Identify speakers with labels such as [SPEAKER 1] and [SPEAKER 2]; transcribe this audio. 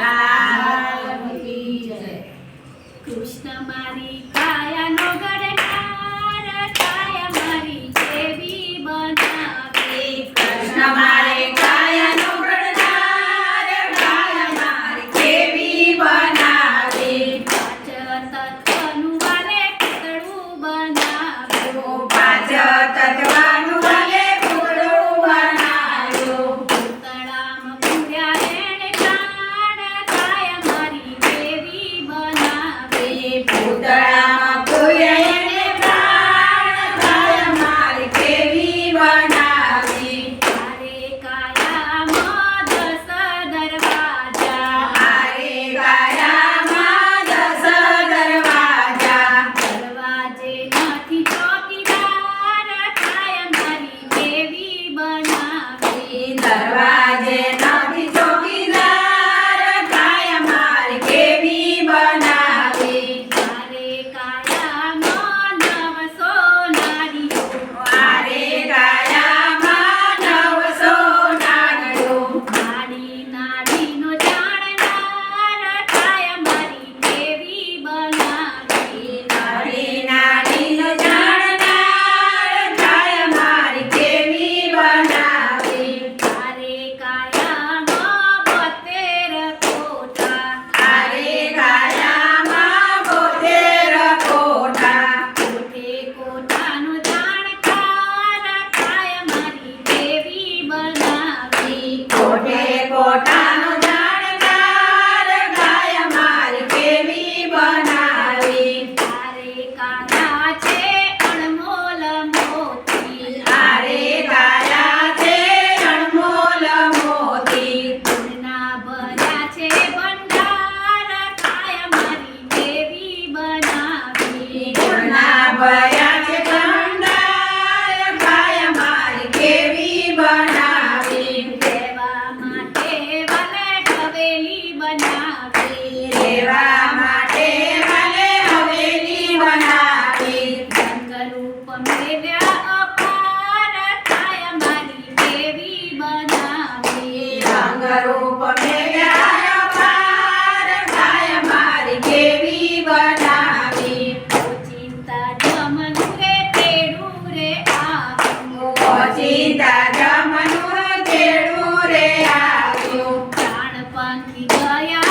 [SPEAKER 1] લાલ કી જય. કૃષ્ણ મારી કાયાનો ઘડનાર, કાયા મારી જેવી બનાવે.
[SPEAKER 2] કૃષ્ણ મારે કાયાનો ઘડનાર, કાયા મારી જેવી બનાવે.
[SPEAKER 1] પાંચ તત્વનું વાલે પૂતળું બનાવ્યું.
[SPEAKER 2] પાંચ તત્વનું વાલે પૂતળું બનાવ્યું.
[SPEAKER 1] પૂતળામાં પૂર્યા એણે પ્રાણ, કાયા મારી જેવી બનાવે.
[SPEAKER 2] પૂતળામાં પૂર્યા એણે પ્રાણ, કાયા મારી જેવી બનાવી.
[SPEAKER 1] તારે કાયામાં 10 દરવાજા,
[SPEAKER 2] મારે કાયામાં 10 દરવાજા.
[SPEAKER 1] દરવાજે નથી ચોકીદાર, કાયા મારી જેવી બનાવે.
[SPEAKER 2] દરવાજે નથી ચોકીદાર, કાયા મારી કેવી બનાવી.
[SPEAKER 1] તારે કાયામાં 9 સોનારીઓ,
[SPEAKER 2] મારે કાયામાં 9 સોનારીઓ.
[SPEAKER 1] નાડી નાડીનો જાણનાર, કાયા મારી જેવી બનાવે.
[SPEAKER 2] નાડી નાડીનો જાણનાર, કાયા મારી કેવી બનાવી.
[SPEAKER 1] તારે કાયામાં 72 કોઠા,
[SPEAKER 2] મારે કાયામાં 72 કોઠા.
[SPEAKER 1] કોઠે કોઠાનો જાણકાર, કાયા મારી જેવી બનાવે.
[SPEAKER 2] કોઠે કોઠાનો જાણકાર, કાયા મારી કેવી બનાવી.
[SPEAKER 1] તારે કાયા છે અણમોલ મોતી,
[SPEAKER 2] તારે કાયા છે અણમોલ મોતી.
[SPEAKER 1] ગુણના ભર્યા છે ભંડાર, કાયા મારી જેવી બનાવી.
[SPEAKER 2] ગુણના ભર્યા છે ભંડાર, કાયા મારી કેવી બનાવી.
[SPEAKER 1] રહેવા માટે વાલે હવેલી બનાવી.
[SPEAKER 2] રહેવા માટે વાલે હવેલી બનાવી.
[SPEAKER 1] રંગરૂપ મેલ્યા અપાર, કાયા મારી જેવી બનાવી.
[SPEAKER 2] રંગરૂપ મેલ્યા અપાર, કાયા મારી કેવી બનાવી.
[SPEAKER 1] ચિંતા જમનું રે તેડું રે આવ્યું.
[SPEAKER 2] ઓચિંતા જમનું તેડું રે આવ્યું.
[SPEAKER 1] પ્રાણ પંખી ગયા